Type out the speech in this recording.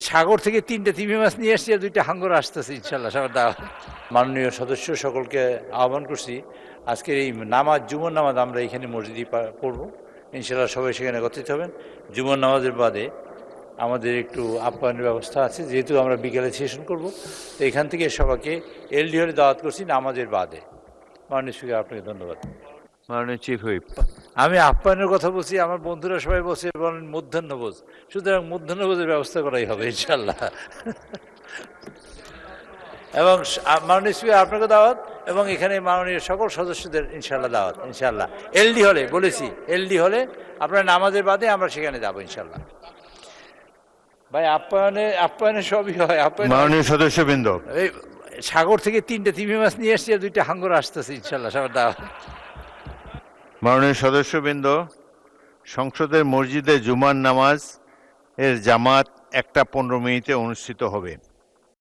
সাগর থেকে 3টে তিমি মাছ নিয়ে এসছি আর 2টা হাঙ্গর আসতেছে ইনশাল্লাহ সবার দাওয়াত। মাননীয় সদস্য সকলকে আহ্বান করছি আজকের এই নামাজ জুমার নামাজ আমরা এখানে মসজিদে পড়ব ইনশাল্লাহ, সবাই সেখানে একত্রিত হবেন। জুমার নামাজের বাদে আমাদের একটু আপ্যায়নের ব্যবস্থা আছে, যেহেতু আমরা বিকেলে সেশন করব, তো এখান থেকে সবাইকে এলডি হলে দাওয়াত করছি নামাজের বাদে। মাননীয় স্পিকার, আপনাকে ধন্যবাদ। মাননীয় চিফ হুইপ। আমি আপ্যায়নের কথা বলছি, আমার বন্ধুরা সবাই বলছে বলেন মধ্যাহ্নভোজ, সুতরাং মধ্যাহ্নভোজের ব্যবস্থা করাই হবে ইনশাল্লাহ। এবং মাননীয় স্পিকার আপনাকে দাওয়াত, এবং এখানে মাননীয় সকল সদস্যদের ইনশাল্লাহ দাওয়াত ইনশাল্লাহ। এলডি হলে বলেছি, এলডি হলে আপনার নামাজের বাদে আমরা সেখানে যাবো ইনশাল্লাহ। ভাই আপ্যায়নে সবই হয়। মাননীয় সদস্যবৃন্দ, এই সাগর থেকে 3টে তিমি মাছ নিয়ে এসছি আর 2টা হাঙ্গর আসতেছে ইনশাল্লাহ সবার দাওয়াত। মাননীয় সদস্যবৃন্দ, সংসদের মসজিদে জুমার নামাজ এর জামাত 1টা 15 মিনিটে অনুষ্ঠিত হবে।